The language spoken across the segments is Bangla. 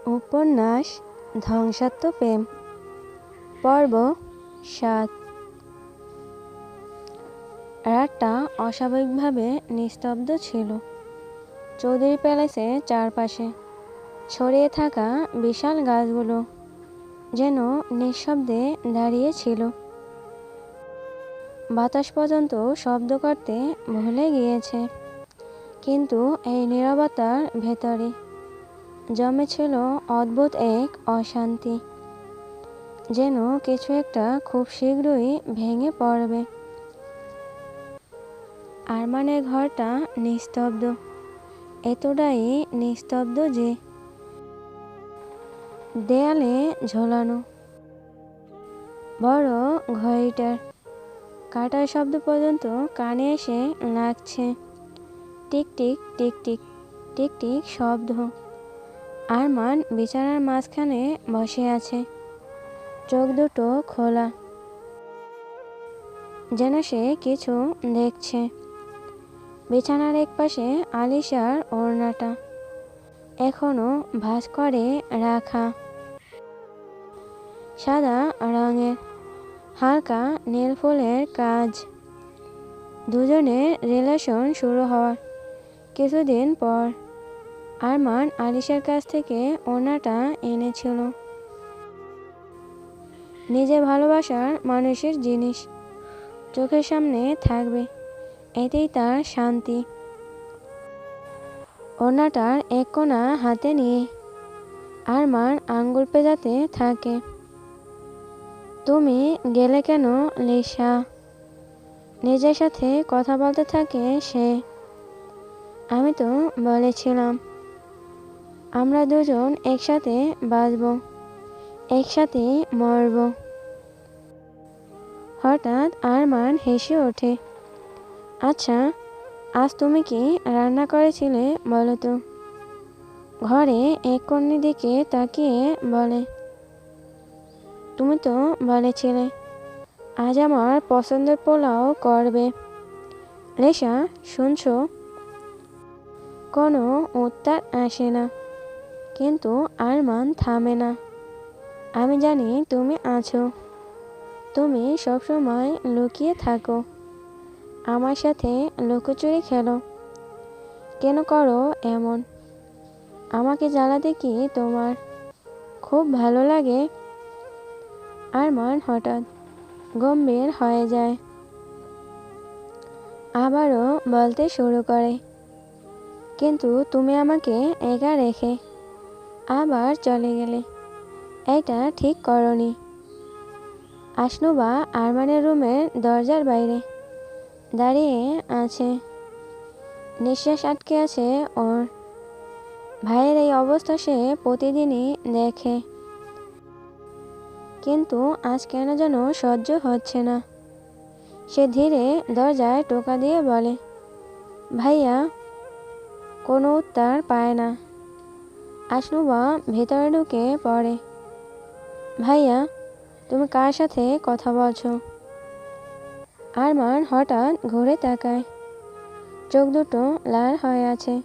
উপন্যাস ধ্বংসাত্মক প্রেম পর্ব ৭। রাতটা অস্বাভাবিকভাবে নিস্তব্ধ ছিল। চৌধুরী প্যালেসের চারপাশে ছড়িয়ে থাকা বিশাল গাছগুলো যেন নিঃশব্দে দাঁড়িয়ে ছিল। বাতাস পর্যন্ত শব্দ করতে ভুলে গিয়েছে। কিন্তু এই নীরবতার ভেতরে জমেছিল অদ্ভুত এক অশান্তি, যেন কিছু একটা খুব শীঘ্রই ভেঙে পড়বে। আরমানের ঘরটা নিস্তব্ধ, এতটাই নিস্তব্ধ যে দেয়ালে ঝোলানো বড় ঘড়িটার কাটার শব্দ পর্যন্ত কানে এসে লাগছে। Tick tick tick tick tick tick শব্দ। আরমান বিছানার মাঝখানে বসে আছে, চোখ দুটো খোলা, যেন সে কিছু দেখছে। বিছানার একপাশে আলিশার ওড়নাটা এখনো ভাঁজ করে রাখা, সাদা রঙের হালকা নীল ফুলের কাজ। দুজনের রিলেশন শুরু হওয়ার কিছুদিন পর আরমান আলিশার কাছ থেকে ওড়নাটা এনেছিল। নিজে ভালোবাসার মানুষের জিনিস চোখের সামনে থাকবে, এতেই তার শান্তি। ওড়নাটার এক কোণা হাতে নিয়ে আরমান আঙ্গুল পেঁচাতে থাকে। তুমি গেলে কেন লিসা? নিজের সাথে কথা বলতে থাকে সে। আমি তো বলেছিলাম আমরা দুজন একসাথে বাঁচব, একসাথে মরব। হঠাৎ আরমান হেসে ওঠে। আচ্ছা, আজ তুমি কি রান্না করেছিলে বলো তো? ঘরে এক কন্যের দিকে তাকিয়ে বলে। তুমি তো বলেছিলে আজ আমার পছন্দের পোলাও করবে। লিসা, শুনছো? কোনো উত্তর আসে না, কিন্তু আরমান থামে না। আমি জানি তুমি আছো। তুমি সবসময় লুকিয়ে থাকো, আমার সাথে লুকোচুরি খেলো। কেন করো এমন? আমাকে জ্বালাতে কি তোমার খুব ভালো লাগে? আরমান হঠাৎ গম্ভীর হয়ে যায়, আবারও বলতে শুরু করে। কিন্তু তুমি আমাকে একা রেখে আবার চলে গেলে, এটা ঠিক করনি। আশনুবা আরমানের রুমের দরজার বাইরে দাঁড়িয়ে আছে। নিঃশ্বাস আটকে আছে ওর। ভাইয়ের এই অবস্থা সে প্রতিদিনই দেখে, কিন্তু আজ কেন যেন সহ্য হচ্ছে না। সে ধীরে দরজায় টোকা দিয়ে বলে, ভাইয়া। কোনো উত্তর পায় না। আশনুবা ভেতরে ঢুকে পড়ে। ভাইয়া, তুমি কার সাথে কথা বলছো? আরমান হঠাৎ ঘুরে তাকায়। চোখ দুটো লাল হয়ে আছে,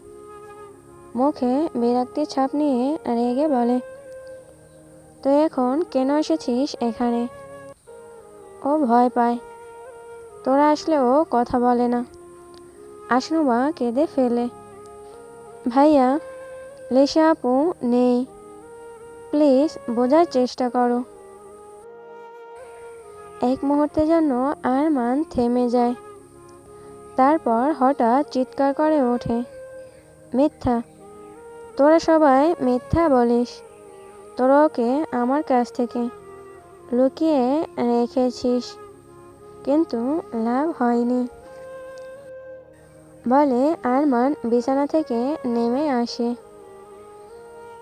মুখে বিরক্তির ছাপ নিয়ে রেগে বলে, তুই এখন কেন এসেছিস এখানে? ও ভয় পায়, তোরা আসলেও কথা বলে না। আশনুবা কেঁদে ফেলে। ভাইয়া, লিসা আপু নেই, প্লিজ বোঝার চেষ্টা করো। এক মুহূর্তের জন্য আরমান থেমে যায়, তারপর হঠাৎ চিৎকার করে ওঠে, মিথ্যা! তোরা সবাই মিথ্যা বলিস। তোরা ওকে আমার কাছ থেকে লুকিয়ে রেখেছিস, কিন্তু লাভ হয়নি। বলে আরমান বিছানা থেকে নেমে আসে।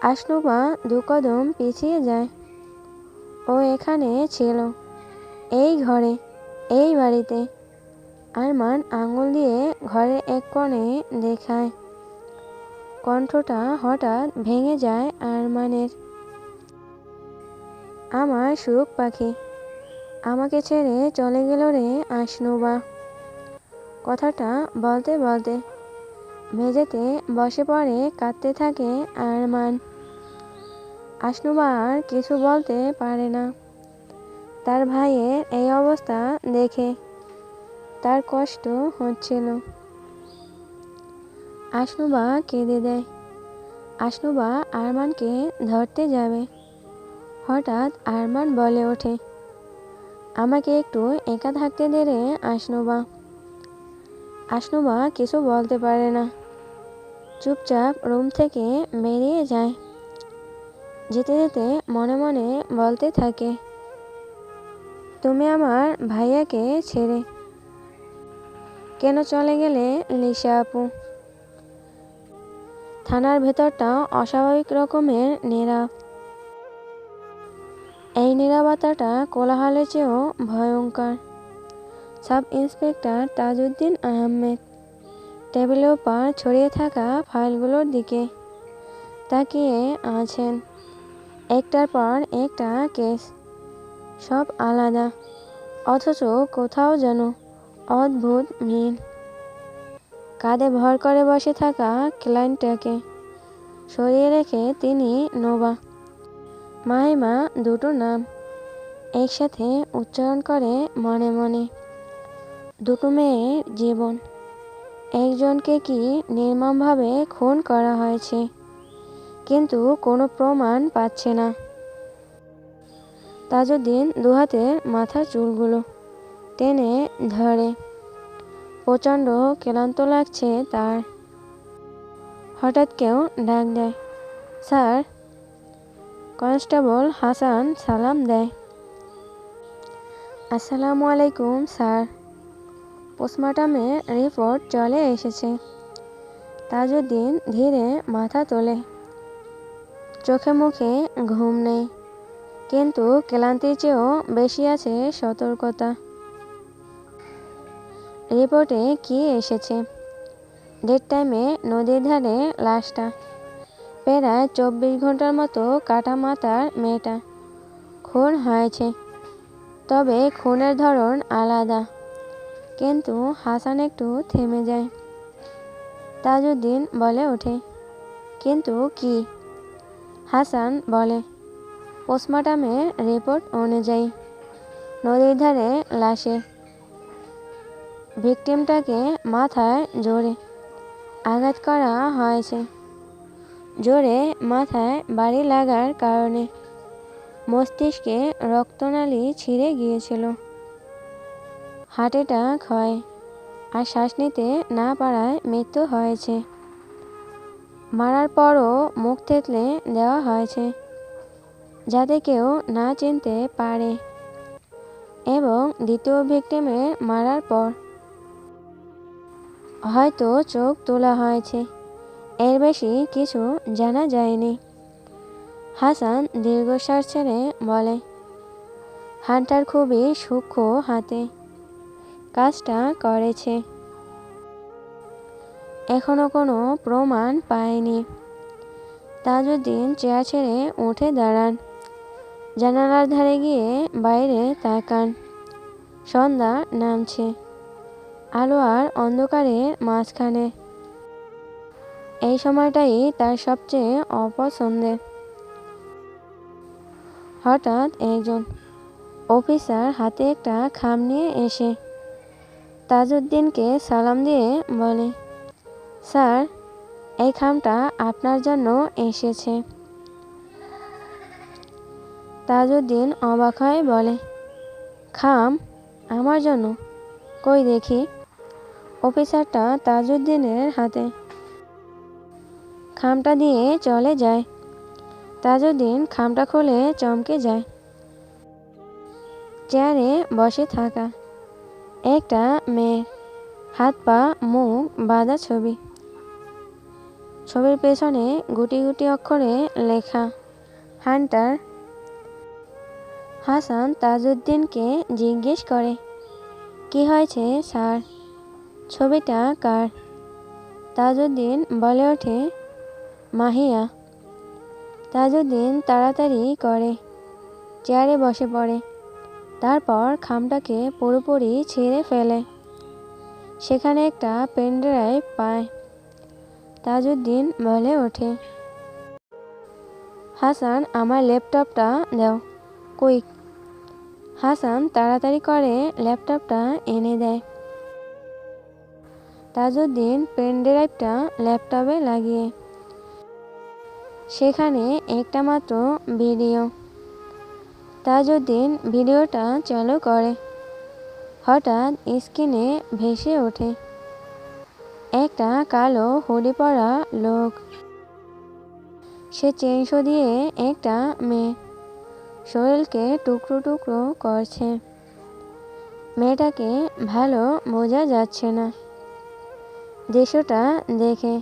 আশনুবা দু কদম পিছিয়ে যায়। ও এখানে ছিল, এই ঘরে, এই বাড়িতে। আরমান আঙুল দিয়ে ঘরের এক কোণে দেখায়। কণ্ঠটা হঠাৎ ভেঙে যায় আরমানের। আমার সুখ পাখি আমাকে ছেড়ে চলে গেল রে আশনুবা। কথাটা বলতে বলতে মেঝেতে বসে পড়ে কাঁদতে থাকে আরমান। আশনুবা আর কিছু বলতে পারে না। তার ভাইয়ের এই অবস্থা দেখে তার কষ্ট হচ্ছিল। আশনুবা কেঁদে দেয়। আশনুবা আরমানকে ধরতে যাবে। হঠাৎ আরমান বলে ওঠে, আমাকে একটু একা থাকতে দে রে আশনুবা। আশনুবা কিছু বলতে পারে না, চুপচাপ রুম থেকে বেরিয়ে যায়। যেতে যেতে মনে মনে বলতে থাকে, তুমি আমার ভাইয়াকে ছেড়ে কেন চলে গেলে লিসা আপু? থানার ভেতরটা অস্বাভাবিক রকমের নীরব। এই নীরবতাটা কোলাহলের চেয়েও ভয়ঙ্কর। সাব ইন্সপেক্টর তাজউদ্দিন আহমেদ টেবিলের উপর ছড়িয়ে থাকা ফাইলগুলোর দিকে তাকিয়ে আছেন। একটার পর একটা কেস, সব আলাদা, অথচ কোথাও যেন অদ্ভুত মিল। কাঁধে ভর করে বসে থাকা ক্লায়েন্টটাকে সরিয়ে রেখে তিনি নোভা, মাহিমা দুটো নাম একসাথে উচ্চারণ করে মনে মনে। দুটো মেয়ের জীবন, একজনকে কি নির্মমভাবে খুন করা হয়েছে, কিন্তু কোনো প্রমাণ পাচ্ছে না। তাজউদ্দিন দুহাতের মাথার চুলগুলো টেনে ধরে। প্রচণ্ড ক্লান্ত লাগছে তার। হঠাৎ কেউ ডাক দেয়, স্যার। কনস্টেবল হাসান সালাম দেয়। আসসালামু আলাইকুম স্যার। পোস্টমর্টমের রিপোর্ট চলে এসেছে। তাজউদ্দিন ধীরে মাথা তোলে। চোখে মুখে ঘুম নেই, কিন্তু ক্লান্তির চেয়েও বেশি আছে সতর্কতা। রিপোর্টে কি এসেছে? ডেট টাইমে নদীর ধারে লাশটা, প্রায় 24 ঘন্টার মতো কাটা মাথার মেয়েটা খুন হয়েছে। তবে খুনের ধরন আলাদা। কিন্তু হাসান একটু থেমে যায়। তাজউদ্দিন বলে ওঠে, কিন্তু কি? হাসান বলে, পোস্টমর্টমের রিপোর্ট অনুযায়ী নদীর ধারে লাশে ভিকটিমটাকে মাথায় জোরে আঘাত করা হয়েছে। জোরে মাথায় বাড়ি লাগার কারণে মস্তিষ্কে রক্তনালী ছিঁড়ে গিয়েছিল। হার্ট অ্যাটাক হয় আর শ্বাস নিতে না পারায় মৃত্যু হয়েছে। মারার পরও মুখ থেতলে দেওয়া হয়েছে যাতে কেউ না চিনতে পারে। এবং দ্বিতীয় ভিকটিমের মারার পর হয়তো চোখ তোলা হয়েছে। এর বেশি কিছু জানা যায়নি। হাসান দীর্ঘশ্বাস ছেড়ে বলে, হান্টার খুবই সূক্ষ্ম হাতে কাজটা করেছে। এখনো কোনো প্রমাণ পায়নি। তাজউদ্দিন চেয়ার ছেড়ে উঠে দাঁড়ান। জানালার ধারে গিয়ে বাইরে তাকান। সন্ধ্যা নামছে, আলো আর অন্ধকারের মাঝখানে। এই সময়টাই তার সবচেয়ে অপছন্দের। হঠাৎ একজন অফিসার হাতে একটা খাম নিয়ে এসে তাজউদ্দিনকে সালাম দিয়ে বলে, স্যার, এই খামটা আপনার জন্য এসেছে। তাজউদ্দিন অবাক হয়ে বলে, খাম? আমার জন্য? কই দেখি। অফিসারটা তাজউদ্দিনের হাতে খামটা দিয়ে চলে যায়। তাজউদ্দিন খামটা খুলে চমকে যায়। চেয়ারে বসে থাকা একটা মেয়ের হাত পা মুখ বাঁধা ছবি। ছবির পেছনে গুটি গুটি অক্ষরে লেখা, হান্টার। হাসান তাজউদ্দিনকে জিজ্ঞেস করে, কি হয়েছে স্যার? ছবিটা কার? তাজউদ্দিন বলে ওঠে, মাহিয়া। তাজউদ্দিন তাড়াতাড়ি করে চেয়ারে বসে পড়ে। তারপর খামটাকে পুরোপুরি ছিঁড়ে ফেলে। সেখানে একটা পেনড্রাইভ পায়। তাজউদ্দিন বলে ওঠে, হাসান, আমার ল্যাপটপটা দাও, কুইক। হাসান তাড়াতাড়ি করে ল্যাপটপটা এনে দেয়। তাজউদ্দিন পেন ড্রাইভটা ল্যাপটপে লাগিয়ে সেখানে একটা মাত্র ভিডিও। তাজউদ্দিন ভিডিওটা চালু করে। হঠাৎ স্ক্রিনে ভেসে ওঠে একটা কালো হুডি পরা লোক। সে চেইনসো দিয়ে একটা মেয়ে শরীরকে টুকরো টুকরো করছে। মেয়েটাকে ভালো বোঝা যাচ্ছে না। দৃশ্যটা দেখে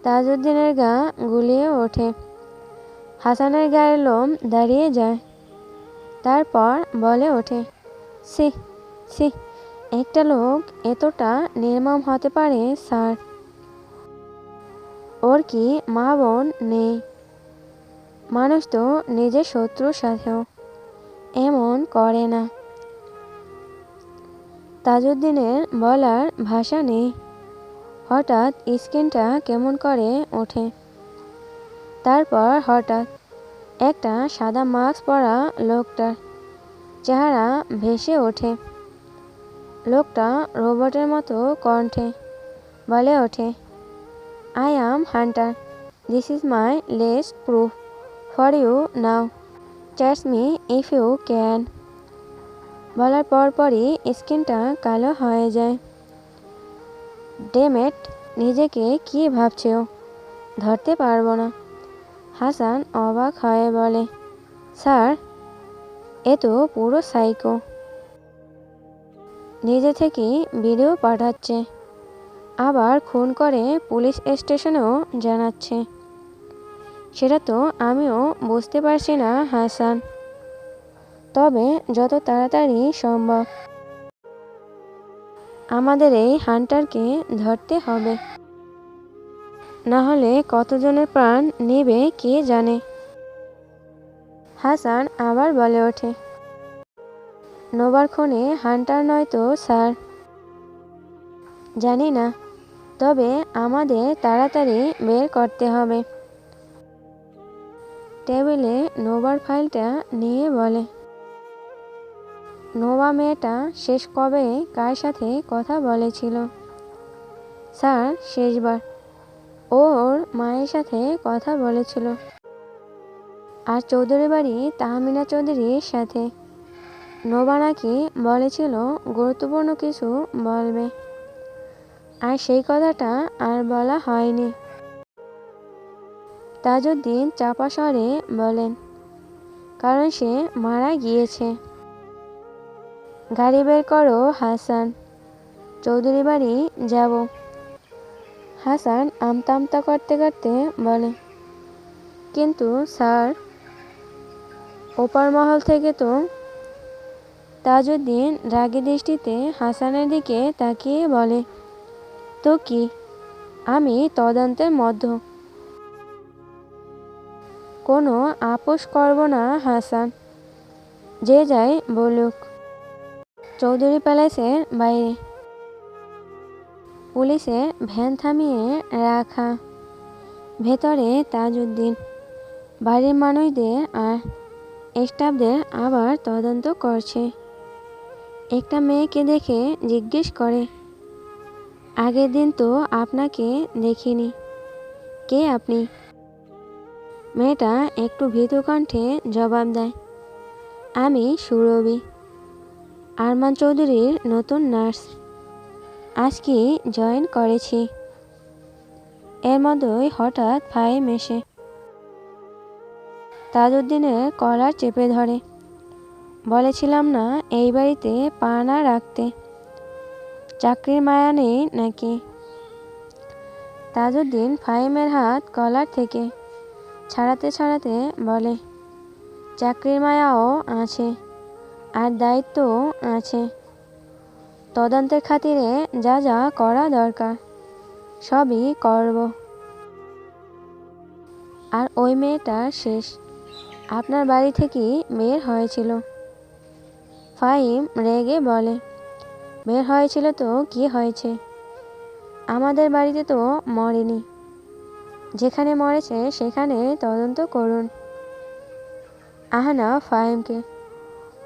তাজউদ্দিনের গা গুলিয়ে ওঠে। হাসানের গায়ের লোম দাঁড়িয়ে যায়। তারপর বলে ওঠে, ছি ছি, একটা লোক এতটা নির্মম হতে পারে স্যার? ওর কি মা বোন নেই? মানুষ তো নিজের শত্রুর সাথেও এমন করে না। তাজউদ্দিনের বলার ভাষা নেই। হঠাৎ স্ক্রিনটা কেমন করে ওঠে। তারপর হঠাৎ একটা সাদা মাস্ক পরা লোকটার চেহারা ভেসে ওঠে। লোকটা রোবটের মতো কণ্ঠে বলে ওঠে, I am hunter, this is my last proof for you now, charge me if you can. বলার পরপরই স্ক্রিনটা কালো হয়ে যায়। ডেমেট, নিজেকে কি ভাবছে ও? ধরতে পারবো না। হাসান অবাক হয়ে বলে, স্যার, এ তো পুরো সাইকো। নিজে থেকেই ভিডিও পাঠাচ্ছে, আবার খুন করে পুলিশ স্টেশনেও জানাচ্ছে। সেটা তো আমিও বুঝতে পারছি না হাসান। তবে যত তাড়াতাড়ি সম্ভব আমাদের এই হান্টারকে ধরতে হবে, না হলে কতজনের প্রাণ নেবে কে জানে। হাসান আবার বলে ওঠে, নোবার খুনে হান্টার নয় তো স্যার? জানি না, তবে আমাদের তাড়াতাড়ি বের করতে হবে। টেবিলে নোবার ফাইলটা নিয়ে বলে, নোবা মেয়েটা শেষ কবে কার সাথে কথা বলেছিল? স্যার, শেষবার ওর মায়ের সাথে কথা বলেছিল, আর চৌধুরী বাড়ি তাহমিনা চৌধুরীর সাথে। নোবা নাকি বলেছিল গুরুত্বপূর্ণ কিছু বলবে, আর সেই কথাটা আর বলা হয়নি। তাজউদ্দিন চাপা স্বরে বলেন, কারণ সে মারা গিয়েছে। গাড়ি বের করো হাসান, চৌধুরী বাড়ি যাব। হাসান আমতা আমতা করতে করতে বলে, কিন্তু স্যার, ওপার মহল থেকে তো। তাজউদ্দিন রাগী দৃষ্টিতে হাসানের দিকে তাকিয়ে বলে, তো কি? আমি তদন্তের মধ্যে কোনো আপোষ করব না হাসান, যে যাই বলুক। চৌধুরী প্যালেসের বাইরে পুলিশের ভ্যান থামিয়ে রাখা। ভেতরে তাজউদ্দিন বাড়ির মানুষদের আর স্টাফদের আবার তদন্ত করছে। একটা মেয়েকে দেখে জিজ্ঞেস করে, আগের দিন তো আপনাকে দেখিনি, কে আপনি? মেয়েটা একটু ভীতু কণ্ঠে জবাব দেয়, আমি সুরভি, আরমান চৌধুরীর নতুন নার্স। আজ কি জয়েন করেছি। এর মধ্যেই হঠাৎ ফাহিম এসে তাজউদ্দিনের কলার চেপে ধরে। বলেছিলাম না এই বাড়িতে পা না রাখতে? চাকরির মায়া নেই নাকি? তাজউদ্দিন ফাহিমের হাত কলার থেকে ছাড়াতে ছাড়াতে বলে, চাকরির মায়াও আছে, আর দায়িত্বও আছে। তদন্তের খাতিরে যা যা করা দরকার সবই করব। আর ওই মেয়েটা শেষ আপনার বাড়ি থেকেই বের হয়েছিল। ফাহিম রেগে বলে, বের হয়েছিল তো কি হয়েছে? আমাদের বাড়িতে তো মরেনি। যেখানে মরেছে সেখানে তদন্ত করুন। আহনাফ ফাহিমকে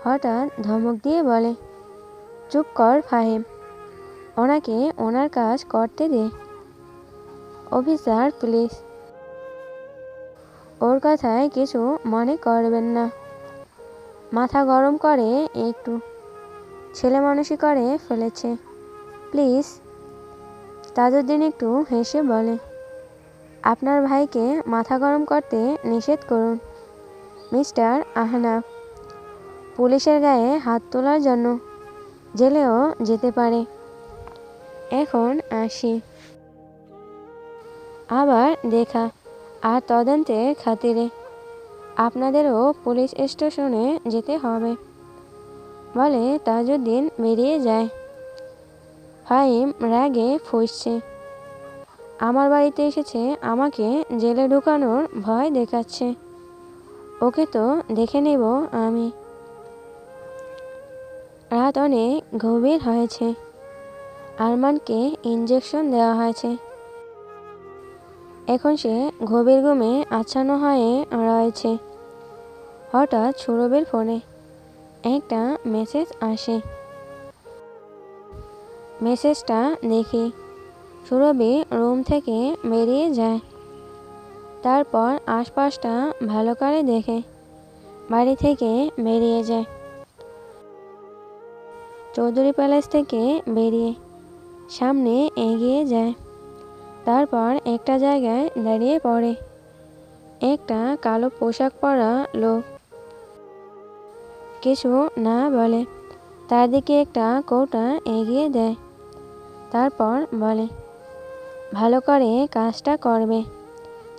হঠাৎ ধমক দিয়ে বলে, চুপ কর ফাহিম, ওনাকে ওনার কাজ করতে দে। অফিসার প্লিজ, ওর কথায় কিছু মনে করবেন না। মাথা গরম করে একটু, ছেলে মানুষই করে ফেলেছে, প্লিজ। তাজউদ্দিন একটু হেসে বলে, আপনার ভাইকে মাথা গরম করতে নিষেধ করুন মিস্টার আহনাফ। পুলিশের গায়ে হাত তোলার জন্য জেলেও যেতে পারে। এখন আসি। আবার দেখা আর তদন্তের খাতিরে আপনাদেরও পুলিশ স্টেশনে যেতে হবে বলে তাজউদ্দিন বেরিয়ে যায়। ফাহিম রাগে ফুঁসছে। আমার বাড়িতে এসেছে, আমাকে জেলে ঢুকানোর ভয় দেখাচ্ছে। ওকে তো দেখে নেব আমি। রাত অনেক গভীর হয়েছে। আরমানকে ইঞ্জেকশন দেওয়া হয়েছে। এখন সে গভীর ঘুমে আচ্ছন্ন হয়ে রয়েছে। হঠাৎ সুরভির ফোনে একটা মেসেজ আসে। মেসেজটা দেখি সুরভি রুম থেকে বেরিয়ে যায়। তারপর আশপাশটা ভালো করে দেখে বাড়ি থেকে বেরিয়ে যায়। চৌধুরী প্যালেস থেকে বেরিয়ে সামনে এগিয়ে যায়। তারপর একটা জায়গায় দাঁড়িয়ে পড়ে। একটা কালো পোশাক পরা লোক কিছু না বলে তার দিকে একটা কৌটা এগিয়ে দেয়। তারপর বলে, ভালো করে কাজটা করবে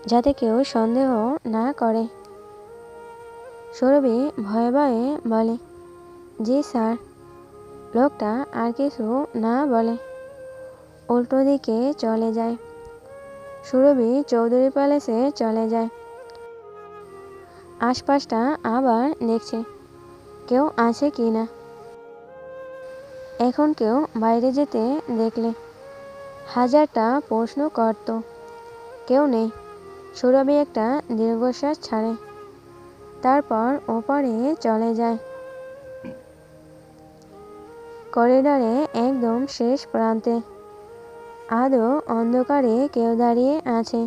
যাতে কেউ সন্দেহ না করে। সুরভি ভয়ে ভয়ে বলে, জি স্যার। লোকটা আর কিছু না বলে উল্টো দিকে চলে যায়। সুরভি চৌধুরী প্যালেসে চলে যায়। আশপাশটা আবার দেখছে কেউ আছে কি না। এখন কেউ বাইরে যেতে দেখলে হাজারটা প্রশ্ন করত, কেউ নেই। সুরভি একটা দীর্ঘশ্বাস ছাড়ে। তারপর ওপারে চলে যায়। করিডরে একদম শেষ প্রান্তে আদৌ অন্ধকারে কেউ দাঁড়িয়ে আছে।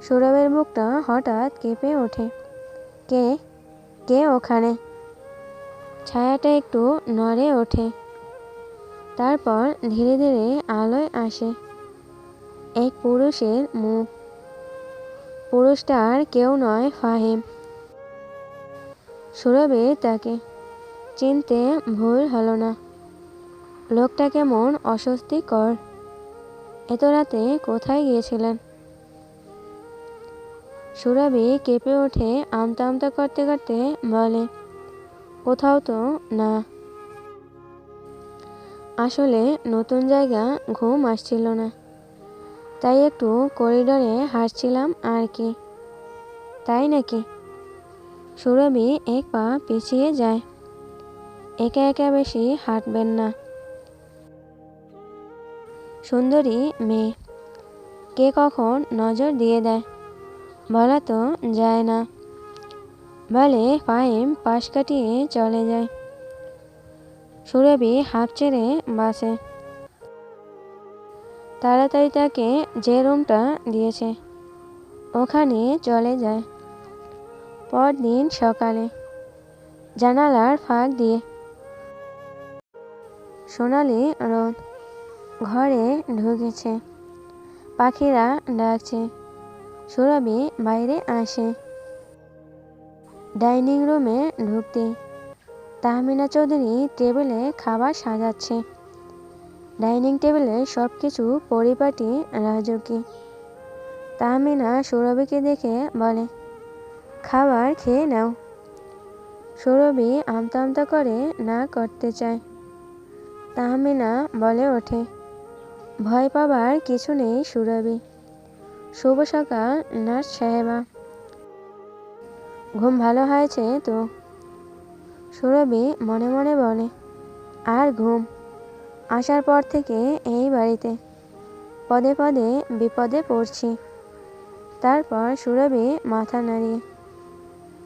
সুরভের বুকটা হঠাৎ কেঁপে ওঠে। কে কে ওখানে? ছায়াটা একটু নড়ে ওঠে। তারপর ধীরে ধীরে আলোয় আসে এক পুরুষের মুখ। পুরুষটা আর কেউ নয়, ফাহিম। সুরভি তাকে চিনতে ভুল হলো না। লোকটা কেমন অস্বস্তিকর। এত রাতে কোথায় গিয়েছিলেন? সুরভি কেঁপে ওঠে, আমতা আমতা করতে করতে বলে, কোথাও তো না। আসলে নতুন জায়গা, ঘুম আসছিল না, তাই একটু করিডরে হাঁটছিলাম আর কি। তাই নাকি? সুরভি এক পা পিছিয়ে যায়। একা একা বেশি হাঁটবেন না। সুন্দরী মেয়ে, কে কখন নজর দিয়ে দেয় বলা তো যায় না বলে ফাহিম পাশ কাটিয়ে চলে যায়। সুরভি হাঁপ ছেড়ে বাসে। তাড়াতাড়ি তাকে যে রুমটা দিয়েছে ওখানে চলে যায়। পরদিন সকালে জানালার ফাঁক দিয়ে সোনালি রোদ ঘরে ঢুকেছে। পাখিরা ডাকছে। সুরভি বাইরে আসে। ডাইনিং রুমে ঢুকতে তাহমিনা চৌধুরী টেবিলে খাবার সাজাচ্ছে। ডাইনিং টেবিলে সব কিছু পরিপাটি রাজকীয়। তাহমিনা সুরভিকে দেখে বলে, খাবার খেয়ে নাও। সুরভি আমতা আমতা করে না করতে চায়। তাহমিনা বলে ওঠে, ভয় পাবার কিছু নেই সুরভি। শুভ সকাল নার্স সাহেবা। ঘুম ভালো হয়েছে তো? সুরভি মনে মনে বলে, আর ঘুম? আসার পর থেকে এই বাড়িতে পদে পদে বিপদে পড়ছি। তারপর সুরভি মাথা নাড়িয়ে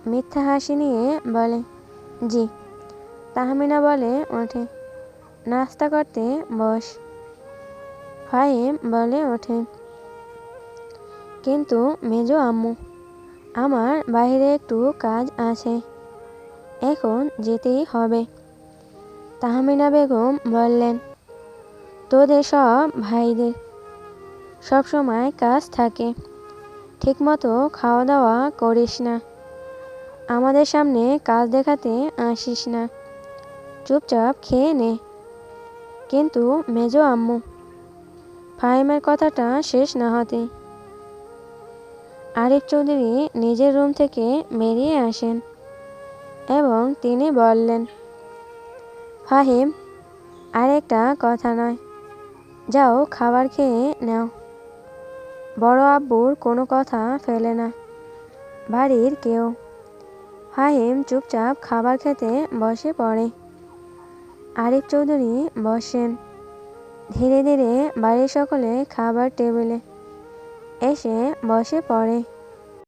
মিথ্যা হাসি নিয়ে বলে, জি। তাহমিনা বলে ওঠে, নাস্তা করতে বস। ফাহিম বলে ওঠে, কিন্তু মেজো আম্মু, আমার বাইরে একটু কাজ আছে, এখন যেতেই হবে। তাহমিনা বেগম বললেন, তোদের সব ভাইদের সবসময় কাজ থাকে, ঠিকমতো খাওয়া দাওয়া করিস না, আমাদের সামনে কাজ দেখাতে আসিস না, চুপচাপ খেয়ে নে। কিন্তু মেজো আম্মু। ফাহিমের কথাটা শেষ না হতে আরিফ চৌধুরী নিজের রুম থেকে বেরিয়ে আসেন এবং তিনি বললেন, ফাহিম, আর একটা কথা নয়, যাও খাবার খেয়ে নাও। বড় আব্বুর কোনো কথা ফেলে না বাড়ির কেউ। ফাহিম চুপচাপ খাবার খেতে বসে পড়ে। আরিফ চৌধুরী বসেন। ধীরে ধীরে বাড়ির সকলে খাবার টেবিলে এসে বসে পড়ে।